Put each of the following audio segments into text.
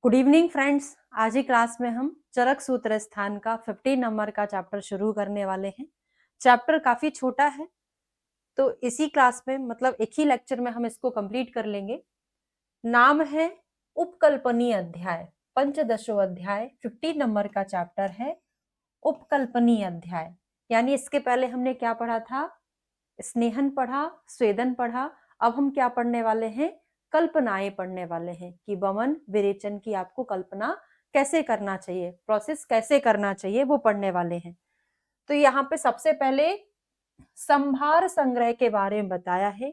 Good evening friends. आज ही class में हम चरक सूत्र स्थान का 15 नंबर का चैप्टर शुरू करने वाले हैं। चैप्टर काफी छोटा है, तो इसी क्लास में मतलब एक ही लेक्चर में हम इसको कंप्लीट कर लेंगे। नाम है उपकल्पनीय अध्याय, पंचदशो अध्याय, 15 नंबर का चैप्टर है उपकल्पनीय अध्याय। यानी इसके पहले हमने क्या पढ़ा था? स्नेहन पढ़ा, स्वेदन पढ़ा। अब हम क्या पढ़ने वाले हैं? कल्पनाएं पढ़ने वाले हैं कि वमन विरेचन की आपको कल्पना कैसे करना चाहिए, प्रोसेस कैसे करना चाहिए, वो पढ़ने वाले हैं। तो यहाँ पे सबसे पहले संभार संग्रह के बारे में बताया है।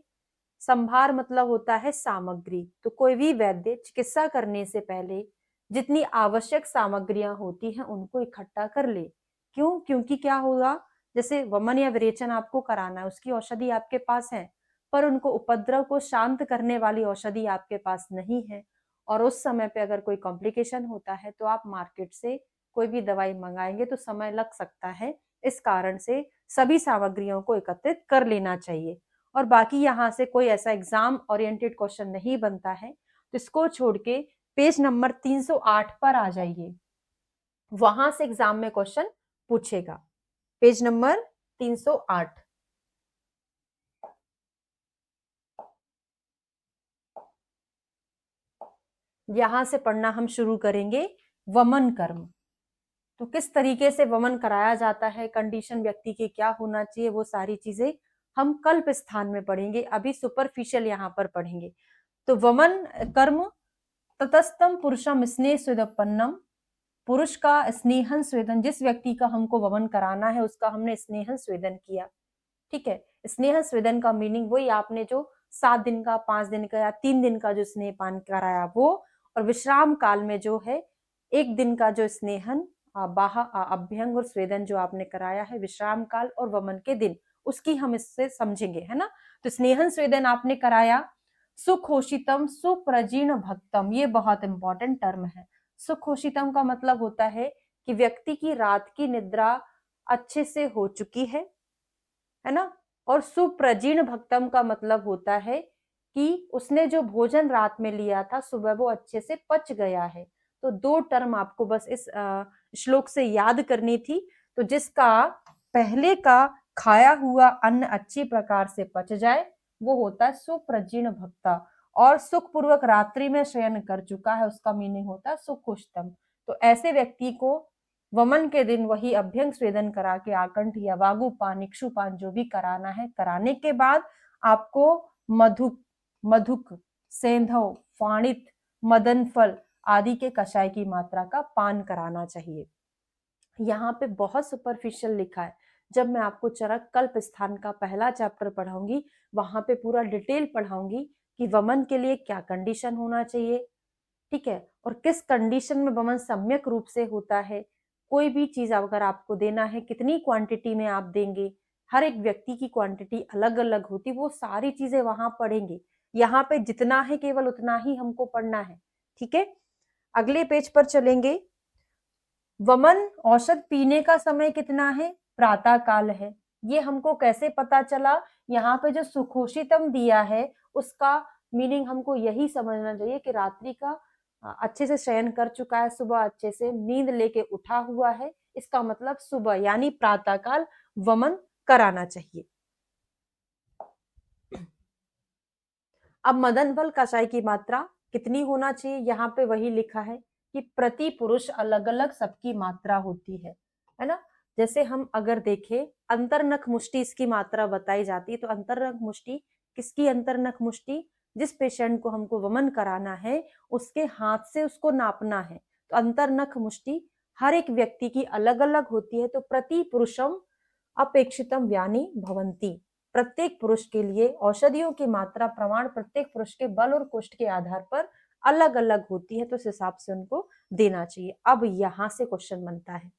संभार मतलब होता है सामग्री। तो कोई भी वैद्य चिकित्सा करने से पहले जितनी आवश्यक सामग्रियां होती हैं उनको इकट्ठा कर ले। क्यों? क्योंकि क्या होगा, जैसे वमन या विरेचन आपको कराना है, उसकी औषधि आपके पास है, पर उनको उपद्रव को शांत करने वाली औषधि आपके पास नहीं है, और उस समय पे अगर कोई कॉम्प्लिकेशन होता है तो आप मार्केट से कोई भी दवाई मंगाएंगे तो समय लग सकता है। इस कारण से सभी सामग्रियों को एकत्रित कर लेना चाहिए। और बाकी यहाँ से कोई ऐसा एग्जाम ओरिएंटेड क्वेश्चन नहीं बनता है, तो इसको छोड़ के पेज नंबर 308 पर आ जाइए, वहां से एग्जाम में क्वेश्चन पूछेगा। Page number 308। यहां से पढ़ना हम शुरू करेंगे वमन कर्म। तो किस तरीके से वमन कराया जाता है, कंडीशन व्यक्ति के क्या होना चाहिए, वो सारी चीजें हम कल्प स्थान में पढ़ेंगे। अभी सुपरफिशियल यहाँ पर पढ़ेंगे। तो वमन कर्म ततस्तम पुरुषम स्नेह स्वेदपन्नम, पुरुष का स्नेहन स्वेदन, जिस व्यक्ति का हमको वमन कराना है उसका हमने स्नेहन स्वेदन किया। ठीक है, स्नेह स्वेदन का मीनिंग वही आपने जो 7 दिन का, 5 दिन का या 3 दिन का जो स्नेह पान कराया वो, और विश्राम काल में जो है 1 दिन का जो स्नेहन बाह अभ्यंग और स्वेदन जो आपने कराया है विश्राम काल और वमन के दिन, उसकी हम इससे समझेंगे, है ना। तो स्नेहन स्वेदन आपने कराया। सुखोषितम सुप्रजीर्ण भक्तम, ये बहुत इंपॉर्टेंट टर्म है। सुखोषितम का मतलब होता है कि व्यक्ति की रात की निद्रा अच्छे से हो चुकी है ना। और सुप्रजीर्ण भक्तम का मतलब होता है कि उसने जो भोजन रात में लिया था सुबह वो अच्छे से पच गया है। तो 2 टर्म आपको बस इस श्लोक से याद करनी थी। तो जिसका पहले का खाया हुआ अन्न अच्छी प्रकार से पच जाए वो होता है सुप्रजीर्ण भक्ता, और सुखपूर्वक रात्रि में शयन कर चुका है उसका मीनिंग होता है सुखुष्टम। तो ऐसे व्यक्ति को वमन के दिन वही अभ्यंग स्वेदन करा के आकंठ या वागुपान, इक्षुपान जो भी कराना है, कराने के बाद आपको मधुक, मधुक, सेंधव, फाणित, मदन फल आदि के कषाय की मात्रा का पान कराना चाहिए। यहाँ पे बहुत सुपरफिशियल लिखा है। जब मैं आपको चरक कल्प स्थान का पहला चैप्टर पढ़ाऊंगी वहां पे पूरा डिटेल पढ़ाऊंगी कि वमन के लिए क्या कंडीशन होना चाहिए, ठीक है, और किस कंडीशन में वमन सम्यक रूप से होता है। कोई भी चीज अगर आपको देना है कितनी क्वांटिटी में आप देंगे, हर एक व्यक्ति की क्वांटिटी अलग अलग होती, वो सारी चीजें वहां पढ़ेंगे। यहाँ पे जितना है केवल उतना ही हमको पढ़ना है, ठीक है। अगले पेज पर चलेंगे। वमन औषध पीने का समय कितना है? प्रातः काल है। ये हमको कैसे पता चला? यहाँ पे जो सुखोषितम दिया है उसका मीनिंग हमको यही समझना चाहिए कि रात्रि का अच्छे से शयन कर चुका है, सुबह अच्छे से नींद लेके उठा हुआ है, इसका मतलब सुबह यानी प्रातः काल वमन कराना चाहिए। अब मदन फल कषाय की मात्रा कितनी होना चाहिए? यहाँ पे वही लिखा है कि प्रति पुरुष अलग अलग सबकी मात्रा होती है ना। जैसे हम अगर देखें अंतरनख मुष्टि इसकी मात्रा बताई जाती है, तो अंतरनख मुष्टि किसकी? अंतरनख मुष्टि जिस पेशेंट को हमको वमन कराना है उसके हाथ से उसको नापना है। तो अंतरनख मुष्टि हर एक व्यक्ति की अलग अलग होती है। तो प्रति पुरुषम अपेक्षितम व्यानि भवंती, प्रत्येक पुरुष के लिए औषधियों की मात्रा प्रमाण प्रत्येक पुरुष के बल और कुष्ठ के आधार पर अलग अलग होती है, तो इस हिसाब से उनको देना चाहिए। अब यहां से क्वेश्चन बनता है।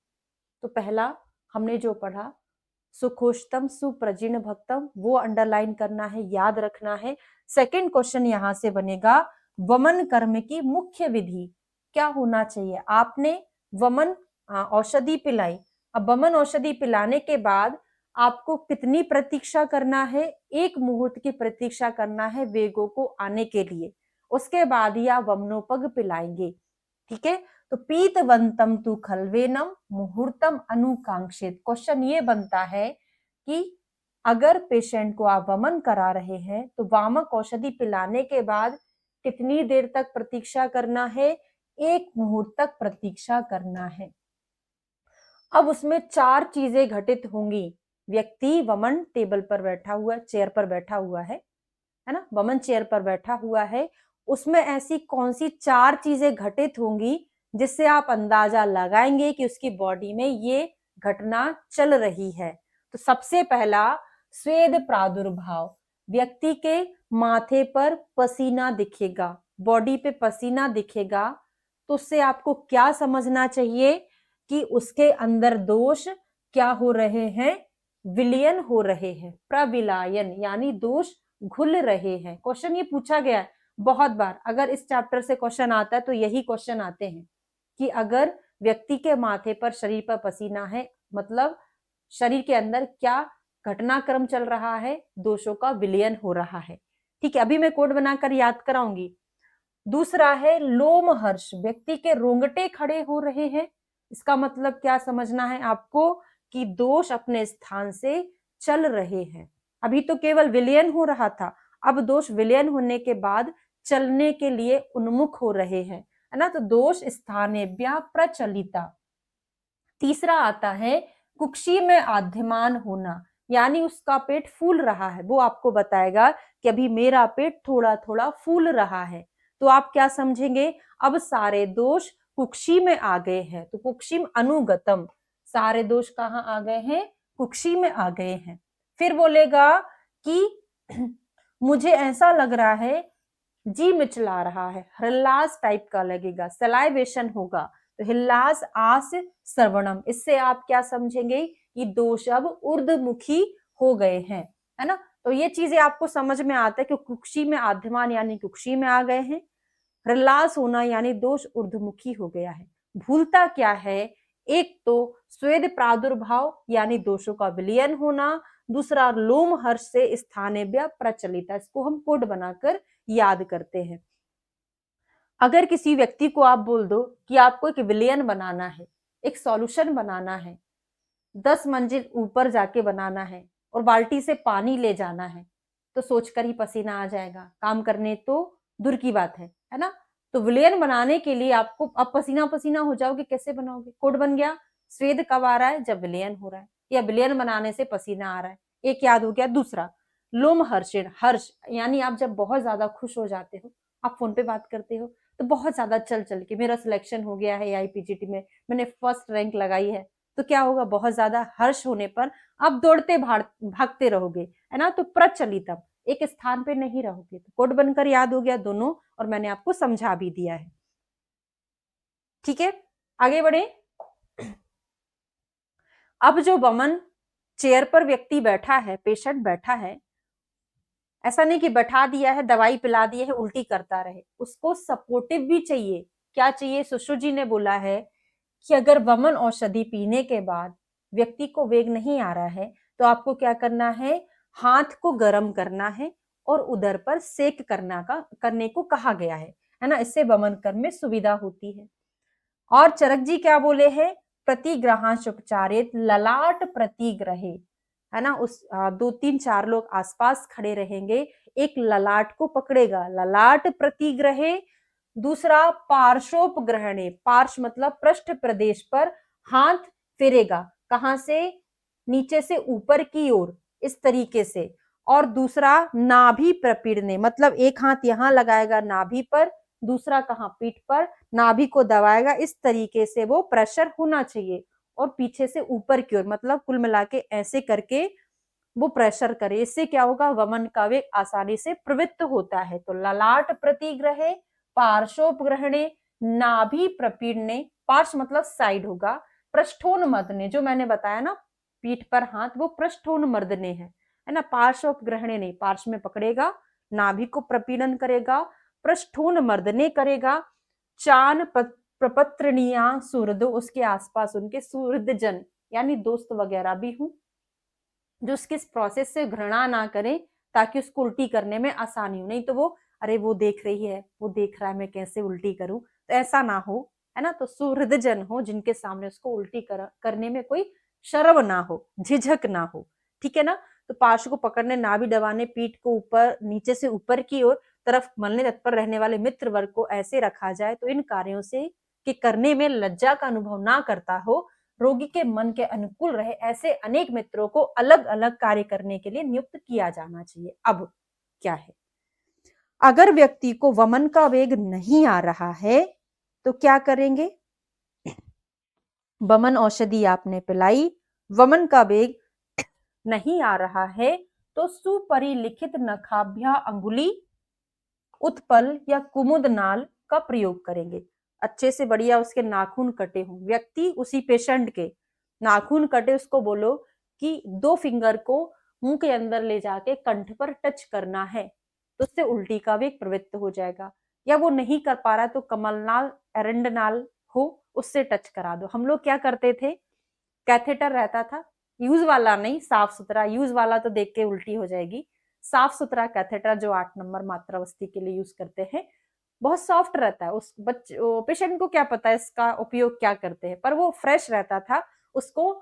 तो पहला हमने जो पढ़ा सुखोष्टम सुप्रजीर्ण भक्तम, वो अंडरलाइन करना है, याद रखना है। सेकंड क्वेश्चन यहां से बनेगा वमन कर्म की मुख्य विधि क्या होना चाहिए? आपने वमन औषधि पिलाई। अब वमन औषधि पिलाने के बाद आपको कितनी प्रतीक्षा करना है? 1 मुहूर्त की प्रतीक्षा करना है वेगों को आने के लिए, उसके बाद ही आप वमनोपग पिलाएंगे। ठीक है। तो पीतवंतम तु खलवेनम मुहूर्तम अनुकांक्षित। क्वेश्चन ये बनता है कि अगर पेशेंट को आप वमन करा रहे हैं तो वामक औषधि पिलाने के बाद कितनी देर तक प्रतीक्षा करना है? 1 मुहूर्त तक प्रतीक्षा करना है। अब उसमें 4 चीजें घटित होंगी। व्यक्ति वमन टेबल पर बैठा हुआ, चेयर पर बैठा हुआ है ना, वमन चेयर पर बैठा हुआ है। उसमें ऐसी कौन सी 4 चीजें घटित होंगी जिससे आप अंदाजा लगाएंगे कि उसकी बॉडी में ये घटना चल रही है? तो सबसे पहला स्वेद प्रादुर्भाव। व्यक्ति के माथे पर पसीना दिखेगा, बॉडी पे पसीना दिखेगा। तो उससे आपको क्या समझना चाहिए कि उसके अंदर दोष क्या हो रहे हैं? विलयन हो रहे हैं, प्रविलायन, यानी दोष घुल रहे हैं। क्वेश्चन ये पूछा गया है बहुत बार। अगर इस चैप्टर से क्वेश्चन आता है तो यही क्वेश्चन आते हैं कि अगर व्यक्ति के माथे पर, शरीर पर पसीना है, मतलब शरीर के अंदर क्या घटनाक्रम चल रहा है? दोषों का विलयन हो रहा है। ठीक है, अभी मैं कोड बनाकर याद कराऊंगी। दूसरा है लोमहर्ष। व्यक्ति के रोंगटे खड़े हो रहे हैं। इसका मतलब क्या समझना है आपको? कि दोष अपने स्थान से चल रहे हैं। अभी तो केवल विलयन हो रहा था, अब दोष विलयन होने के बाद चलने के लिए उन्मुख हो रहे हैं, है ना। तो दोष स्थानेभ्यः प्रचलिता। तीसरा आता है कुक्षी में आद्यमान होना, यानी उसका पेट फूल रहा है। वो आपको बताएगा कि अभी मेरा पेट थोड़ा थोड़ा फूल रहा है। तो आप क्या समझेंगे? अब सारे दोष कुक्षी में आ गए हैं। तो कुक्षी अनुगतम, सारे दोष कहाँ आ गए हैं? कुक्षी में आ गए हैं। फिर बोलेगा कि मुझे ऐसा लग रहा है, जी मिचला रहा है, हृल्लास टाइप का लगेगा, सलाइवेशन होगा। तो हिल्लास आस श्रवणम, इससे आप क्या समझेंगे कि दोष अब ऊर्ध्वमुखी हो गए हैं, है ना। तो ये चीजें आपको समझ में आता है कि कुक्षी में आद्यमान यानी कुक्षी में आ गए हैं, हृल्लास होना यानी दोष ऊर्ध्वमुखी हो गया है। भूलता क्या है? एक तो स्वेद प्रादुर्भाव यानी दोषों का विलयन होना, दूसरा लोम हर्ष से स्थानेभ्यः प्रचलिता। इसको हम कोड बनाकर याद करते हैं। अगर किसी व्यक्ति को आप बोल दो कि आपको एक विलयन बनाना है, एक सॉल्यूशन बनाना है, 10 मंजिल ऊपर जाके बनाना है और बाल्टी से पानी ले जाना है, तो सोचकर ही पसीना आ जाएगा, काम करने तो दूर की बात है ना। तो विलयन बनाने के लिए आपको अब पसीना पसीना हो जाओगे, कैसे बनाओगे? कोड बन गया, स्वेद कब आ रहा है? जब विलयन हो रहा है, या विलयन बनाने से पसीना आ रहा है। एक याद हो गया। दूसरा लोम हर्षेण, हर्ष यानी आप जब बहुत ज्यादा खुश हो जाते हो, आप फोन पे बात करते हो तो बहुत ज्यादा चल चल के मेरा सिलेक्शन हो गया है आईपीजीटी में, मैंने फर्स्ट रैंक लगाई है, तो क्या होगा? बहुत ज्यादा हर्ष होने पर आप दौड़ते भागते रहोगे, है ना। तो प्रचलितम, एक स्थान पे नहीं रहोगे। तो कोड बनकर याद हो गया दोनों, और मैंने आपको समझा भी दिया है। ठीक है, आगे बढ़े। अब जो वमन चेयर पर व्यक्ति बैठा है, पेशेंट बैठा है, ऐसा नहीं कि बैठा दिया है, दवाई पिला दी है, उल्टी करता रहे। उसको सपोर्टिव भी चाहिए। क्या चाहिए? सुश्रु जी ने बोला है कि अगर वमन औषधि पीने के बाद व्यक्ति को वेग नहीं आ रहा है तो आपको क्या करना है? हाथ को गर्म करना है और उधर पर सेक करने को कहा गया है ना। इससे वमन कर्म में सुविधा होती है। और चरक जी क्या बोले हैं? प्रतिग्रहांश उपचारित ललाट प्रतिग्रहे, है ना। उस 2-3-4 लोग आसपास खड़े रहेंगे, एक ललाट को पकड़ेगा, ललाट प्रतिग्रहे। दूसरा पार्श्वोपग्रहणे, पार्श्व मतलब पृष्ठ प्रदेश पर हाथ फेरेगा, कहां से? नीचे से ऊपर की ओर, इस तरीके से। और दूसरा नाभि प्रपीड़ने, मतलब एक हाथ यहां लगाएगा नाभि पर, दूसरा कहां? पीठ पर, नाभि को दबाएगा। इस तरीके से वो प्रेशर होना चाहिए, और पीछे से ऊपर की ओर, मतलब कुल मिला के ऐसे करके वो प्रेशर करे। इससे क्या होगा? वमन का वेग आसानी से प्रवृत्त होता है। तो ललाट प्रतिग्रहे, पार्श्वोपग्रहणे, नाभि प्रपीड़ने, पार्श्व मतलब साइड होगा, पृष्ठोन्मर्दने, जो मैंने बताया ना पीठ पर हाथ, वो पृष्ठोन्मर्दने है ना। पार्श्वोपग्रहणे नहीं, पार्श्व में पकड़ेगा, नाभि को प्रपीड़न करेगा, पृष्ठोन्मर्दने करेगा। चान प्रपत्रणीया सुहृद, उसके आसपास उनके सुहृद जन यानी दोस्त वगैरह भी हूं, जो उसके इस प्रोसेस से घृणा ना करें, ताकि उसको उल्टी करने में आसानी हो। नहीं तो वो, अरे वो देख रही है, वो देख रहा है, मैं कैसे उल्टी करूं, तो ऐसा ना हो, है ना। तो सुहृदजन हो, जिनके सामने उसको उल्टी करने में कोई शर्म ना हो, झिझक ना हो, ठीक है ना। तो पार्श्व को पकड़ने, नाभि दबाने, पीठ को ऊपर नीचे से ऊपर की ओर तरफ मलने तत्पर रहने वाले मित्र वर्ग को ऐसे रखा जाए तो इन कार्यों से कि करने में लज्जा का अनुभव ना करता हो, रोगी के मन के अनुकूल रहे, ऐसे अनेक मित्रों को अलग अलग कार्य करने के लिए नियुक्त किया जाना चाहिए। अब क्या है, अगर व्यक्ति को वमन का वेग नहीं आ रहा है तो क्या करेंगे, वमन औषधि आपने पिलाई, वमन का वेग नहीं आ रहा है तो सुपरिलिखित नखाभ्या अंगुली, उत्पल या कुमुद नाल का प्रयोग करेंगे। अच्छे से बढ़िया उसके नाखून कटे हों, व्यक्ति उसी पेशेंट के नाखून कटे, उसको बोलो कि 2 फिंगर को मुंह के अंदर ले जाके कंठ पर टच करना है, तो उससे उल्टी का वेग प्रवृत्त हो जाएगा। या वो नहीं कर पा रहा तो कमलनाल, एरंडनाल हो, उससे टच करा दो। हम लोग क्या करते थे, कैथेटर रहता था, यूज वाला नहीं, साफ सुथरा, यूज वाला तो देख के उल्टी हो जाएगी, साफ सुथरा कैथेटर जो 8 नंबर मात्रावस्थी के लिए यूज करते हैं, बहुत सॉफ्ट रहता है। उस पेशेंट को क्या पता है इसका उपयोग क्या करते हैं, पर वो फ्रेश रहता था, उसको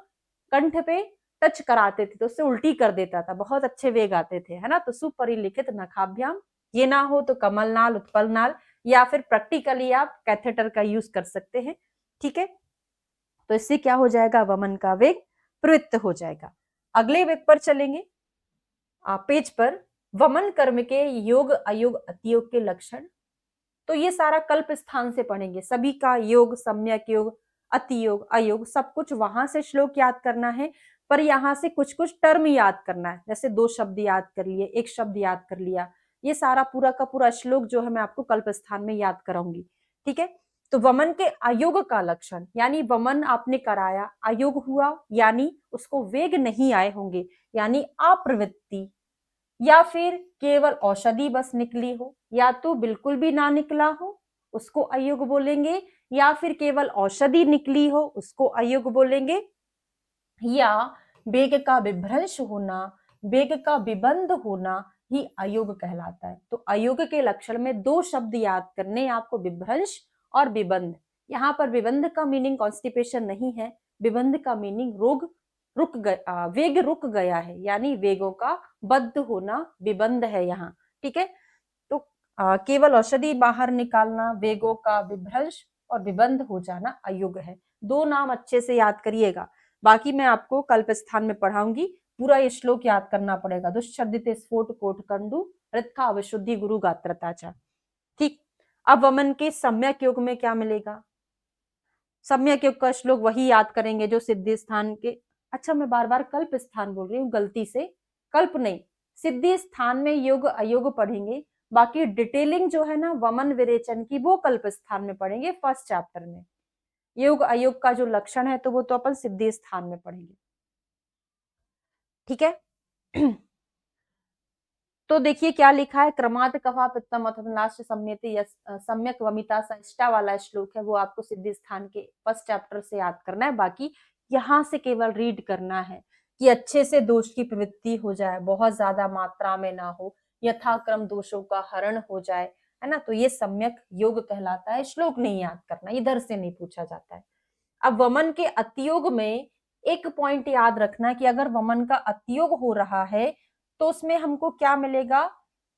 कंठ पे टच कराते थे तो उससे उल्टी कर देता था, बहुत अच्छे वेग आते थे, है ना। तो सुपरिलिखित नखाभ्याम, ये ना हो तो कमल नाल, उत्पल नाल, या फिर प्रैक्टिकली आप कैथेटर का यूज कर सकते हैं, ठीक है। तो इससे क्या हो जाएगा, वमन का वेग प्रवृत्त हो जाएगा। अगले वेग पर चलेंगे, पेज पर, वमन कर्म के योग अयोग अतियोग के लक्षण। तो ये सारा कल्प स्थान से पढ़ेंगे, सभी का योग, सम्यक योग, अतियोग, अयोग, सब कुछ वहां से श्लोक याद करना है। पर यहाँ से कुछ कुछ टर्म याद करना है, जैसे 2 शब्द याद कर लिए, 1 शब्द याद कर लिया, ये सारा पूरा का पूरा श्लोक जो है मैं आपको कल्प स्थान में याद कराऊंगी, ठीक है। तो वमन के अयोग का लक्षण, यानी वमन आपने कराया, अयोग हुआ यानी उसको वेग नहीं आए होंगे, यानी अप्रवृत्ति, या फिर केवल औषधि बस निकली हो, या तो बिल्कुल भी ना निकला हो, उसको अयोग बोलेंगे, या फिर केवल औषधि निकली हो, उसको अयोग बोलेंगे, या वेग का विभ्रंश होना, वेग का विबंध होना ही अयोग कहलाता है। तो अयोग के लक्षण में 2 शब्द याद करने आपको, विभ्रंश और विबंध। यहाँ पर विबंध का मीनिंग कॉन्स्टिपेशन नहीं है, विबंध का मीनिंग रोग रुक गया, वेग रुक गया है, यानी वेगों का बद्ध होना विबंध है यहाँ, ठीक है। तो केवल औषधि बाहर निकालना, वेगों का विभ्रंश और विबंध हो जाना अयोग है। 2 नाम अच्छे से याद करिएगा, बाकी मैं आपको कल्प स्थान में पढ़ाऊंगी, पूरा ये श्लोक याद करना पड़ेगा। दुश्छदिते स्फोट कोट कंडु रत्था अवशुद्धि गुरु गात्रताचा, ठीक। अब वमन के सम्यक योग में क्या मिलेगा, सम्यक योग का श्लोक वही याद करेंगे जो सिद्धि स्थान के, अच्छा मैं बार बार कल्प स्थान बोल रही हूँ गलती से, कल्प नहीं, सिद्धि स्थान में योग अयोग पढ़ेंगे, बाकी डिटेलिंग जो है ना वमन विरेचन की वो कल्प स्थान में पढ़ेंगे, फर्स्ट चैप्टर में। योग अयोग का जो लक्षण है तो वो तो अपन सिद्धि स्थान में पढ़ेंगे, ठीक है। तो देखिए क्या लिखा है, क्रमात् कफा पित्तम अथवा लास्ट सम्यति सम्यक वमिता संष्टा वाला श्लोक है, वो आपको सिद्धि स्थान के फर्स्ट चैप्टर से याद करना है, बाकी यहाँ से केवल रीड करना है कि अच्छे से दोष की प्रवृत्ति हो जाए, बहुत ज्यादा मात्रा में ना हो, यथाक्रम दोषों का हरण हो जाए, है ना। तो ये सम्यक योग कहलाता है, श्लोक नहीं याद करना, इधर से नहीं पूछा जाता है। अब वमन के अतियोग में एक पॉइंट याद रखना कि अगर वमन का अतियोग हो रहा है तो उसमें हमको क्या मिलेगा,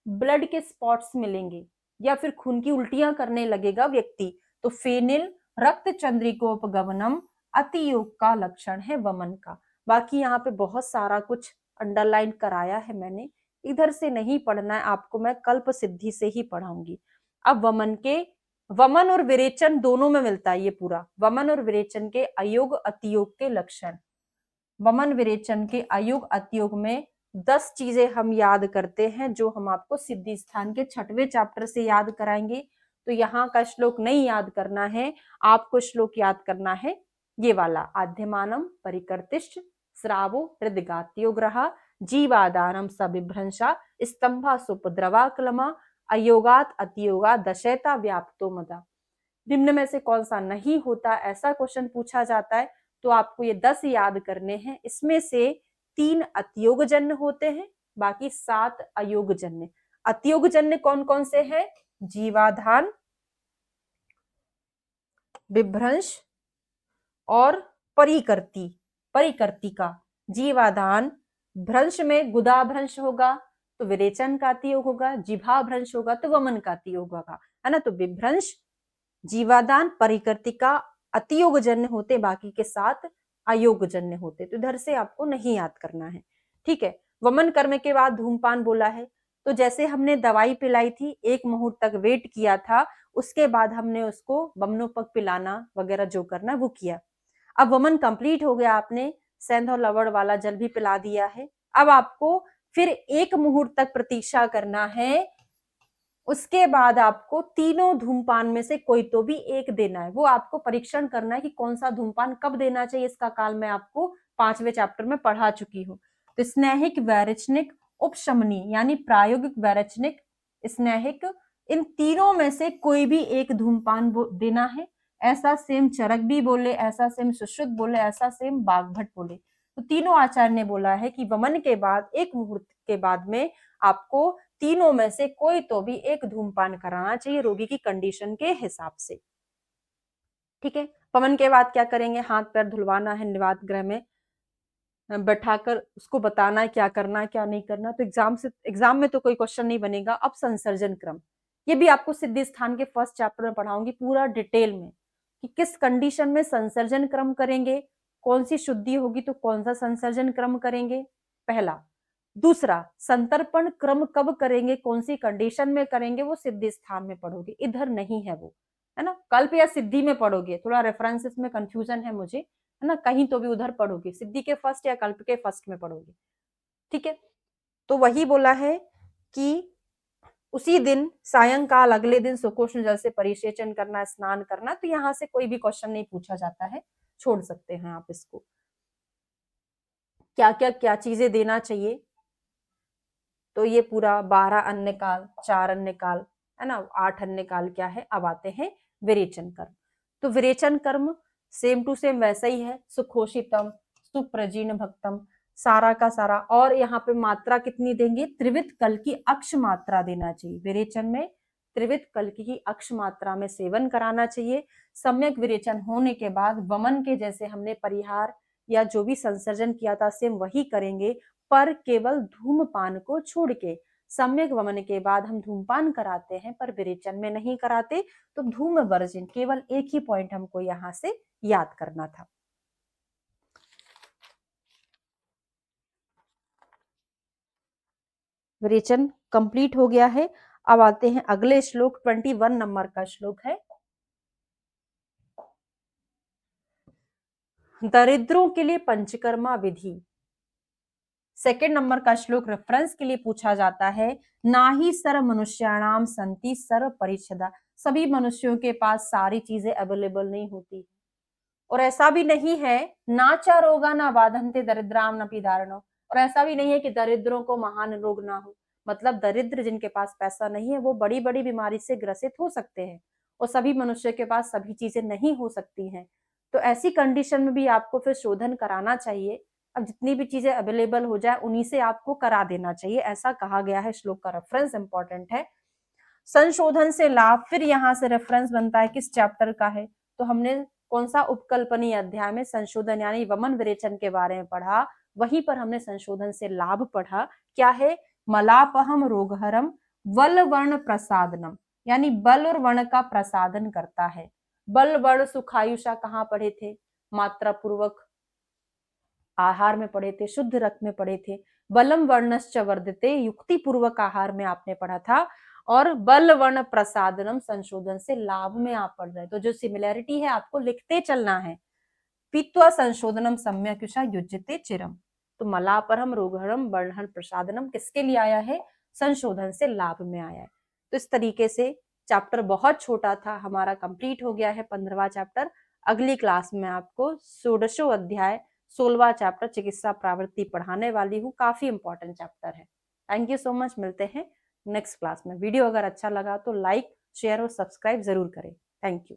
ब्लड के स्पॉट्स मिलेंगे, या फिर खून की उल्टियां करने लगेगा व्यक्ति, तो फेनिल रक्त चंद्रिकोपगमनम अतियोग का लक्षण है वमन का। बाकी यहाँ पे बहुत सारा कुछ अंडरलाइन कराया है मैंने, इधर से नहीं पढ़ना है आपको, मैं कल्प सिद्धि से ही पढ़ाऊंगी। अब वमन और विरेचन दोनों में मिलता है ये पूरा, वमन और विरेचन के अयोग अतियोग के लक्षण, वमन विरेचन के अयोग अतियोग में 10 चीजें हम याद करते हैं जो हम आपको सिद्धि स्थान के 6वें चैप्टर से याद कराएंगे। तो यहाँ का श्लोक नहीं याद करना है, आपको श्लोक याद करना है ये वाला, आद्यमानम परिकर्तिष्ठ श्रावो हृदगात्यो ग्रहा जीवादानम सबिभ्रंशा स्तंभा सुपद्रवा क्लमा अयोगात अतियोगा दशैता व्याप्तो मदा। निम्न में से कौन सा नहीं होता, ऐसा क्वेश्चन पूछा जाता है तो आपको ये 10 याद करने हैं। इसमें से 3 अतियोगजन्य होते हैं, बाकी 7 अयोगजन्य। अतियोगजन्य कौन कौन से हैं, जीवाधान, विभ्रंश और परिकर्ती, परिकर्तिका। जीवादान, भ्रंश में गुदाभ्रंश होगा तो विरेचन का अतियोग होगा, जिभाभ्रंश होगा तो वमन का अतियोग होगा, है ना। तो विभ्रंश, जीवादान, परिकर्तिका अतियोगजन्य होते, बाकी के 7 अयोगजन्य होते। तो इधर से आपको नहीं याद करना है, ठीक है। वमन कर्म के बाद धूमपान बोला है, तो जैसे हमने दवाई पिलाई थी, 1 मुहूर्त तक वेट किया था, उसके बाद हमने उसको बमनोपग पिलाना वगैरह जो करना वो किया। अब वमन कंप्लीट हो गया, आपने सेंध और लवण वाला जल भी पिला दिया है। अब आपको फिर 1 मुहूर्त तक प्रतीक्षा करना है, उसके बाद आपको तीनों धूमपान में से कोई तो भी एक देना है। वो आपको परीक्षण करना है कि कौन सा धूमपान कब देना चाहिए, इसका काल मैं आपको 5वें चैप्टर में पढ़ा चुकी हूँ। तो स्नेहिक, वैरेचनिक, उपशमनी यानी प्रायोगिक, वैरेचनिक, स्नेहिक, इन तीनों में से कोई भी एक धूमपान देना है। ऐसा सेम चरक भी बोले, ऐसा सेम सुश्रुत बोले, ऐसा सेम बागभट बोले। तो तीनों आचार्य ने बोला है कि वमन के बाद 1 मुहूर्त के बाद में आपको तीनों में से कोई तो भी एक धूमपान कराना चाहिए, रोगी की कंडीशन के हिसाब से, ठीक है। वमन के बाद क्या करेंगे, हाथ पैर धुलवाना है, निवात गृह में बैठाकर उसको बताना है क्या करना है क्या नहीं करना। तो एग्जाम में तो कोई क्वेश्चन नहीं बनेगा। अब संसर्जन क्रम, ये भी आपको सिद्धि स्थान के फर्स्ट चैप्टर में पढ़ाऊंगी पूरा डिटेल में कि किस कंडीशन में संसर्जन क्रम करेंगे, कौन सी शुद्धि होगी तो कौन सा संसर्जन क्रम करेंगे, पहला। दूसरा, संतर्पण क्रम कब करेंगे, कौन सी कंडीशन में करेंगे, वो सिद्धि स्थान में पढ़ोगे, इधर नहीं है वो, है ना। कल्प या सिद्धि में पढ़ोगे, थोड़ा रेफरेंसेस में कंफ्यूजन है मुझे, है ना। कहीं तो भी उधर पढ़ोगे, सिद्धि के फर्स्ट या कल्प के फर्स्ट में पढ़ोगे, ठीक है। तो वही बोला है कि उसी दिन सायंकाल अगले दिन सुकोष्ण जल से परिसेचन करना, स्नान करना। तो यहाँ से कोई भी क्वेश्चन नहीं पूछा जाता है, छोड़ सकते हैं आप इसको। क्या चीजें देना चाहिए, तो ये पूरा 12 अन्य काल, 4 अन्य काल, है ना, 8 अन्य काल क्या है। अब आते हैं विरेचन कर्म। तो विरेचन कर्म सेम टू सेम वैसा ही है, सुखोषितम, सुप्रजीर्ण भक्तम, सारा का सारा। और यहाँ पे मात्रा कितनी देंगे, त्रिवित कल की अक्ष मात्रा देना चाहिए। विरेचन में त्रिवित कल की अक्ष मात्रा में सेवन कराना चाहिए। सम्यक विरेचन होने के बाद वमन के जैसे हमने परिहार या जो भी संसर्जन किया था सेम वही करेंगे, पर केवल धूमपान को छोड़ के। सम्यक वमन के बाद हम धूमपान कराते हैं पर विरेचन में नहीं कराते। तो धूम वर्जन, केवल एक ही पॉइंट हमको यहां से याद करना था। विरेचन कंप्लीट हो गया है। अब आते हैं अगले श्लोक, 21 नंबर का श्लोक है। दरिद्रों के लिए पंचकर्मा विधि। सेकेंड नंबर का श्लोक रेफरेंस के लिए पूछा जाता है। ना ही सर्व मनुष्याणाम संति सर्व परिच्छदा, सभी मनुष्यों के पास सारी चीजें अवेलेबल नहीं होती, और ऐसा भी नहीं है ना चा रोगा ना बाधंते दरिद्राम न पीदारणो, और ऐसा भी नहीं है कि दरिद्रों को महान रोग ना हो। मतलब दरिद्र जिनके पास पैसा नहीं है वो बड़ी बड़ी बीमारी से ग्रसित हो सकते हैं, और सभी मनुष्य के पास सभी चीजें नहीं हो सकती हैं। तो ऐसी कंडीशन में भी आपको फिर शोधन कराना चाहिए। अब जितनी भी चीजें अवेलेबल हो जाए उन्हीं से आपको करा देना चाहिए, ऐसा कहा गया है। श्लोक का रेफरेंस इंपॉर्टेंट है। संशोधन से लाभ, फिर यहाँ से रेफरेंस बनता है किस चैप्टर का है, तो हमने कौन सा उपकल्पनीय अध्याय में संशोधन यानी वमन विरेचन के बारे में पढ़ा, वहीं पर हमने संशोधन से लाभ पढ़ा। क्या है, मलापहम रोगहरम बल वर्ण प्रसादनम, यानी बल और वर्ण का प्रसादन करता है। बल वर्ण सुखायुषा कहाँ पढ़े थे, मात्रा पूर्वक आहार में पढ़े थे, शुद्ध रक्त में पढ़े थे। बलम वर्णश्च वर्धते, युक्ति पूर्वक आहार में आपने पढ़ा था। और बल वर्ण प्रसादनम संशोधन से लाभ में आप पढ़ रहे हैं। तो जो सिमिलैरिटी है आपको लिखते चलना है। पीत्वा संशोधनम सम्यकुषा युज्यते चिरम, तो मलापरम रोगहरम वर्णहर प्रसादनम किसके लिए आया है, संशोधन से लाभ में आया है। तो इस तरीके से चैप्टर बहुत छोटा था हमारा, कंप्लीट हो गया है 15वां चैप्टर। अगली क्लास में आपको षोडशो अध्याय 16वां चैप्टर चिकित्सा प्रवृत्ति पढ़ाने वाली हूँ। काफी इंपॉर्टेंट चैप्टर है। थैंक यू सो मच, मिलते हैं नेक्स्ट क्लास में। वीडियो अगर अच्छा लगा तो लाइक, शेयर और सब्सक्राइब जरूर करें। Thank you.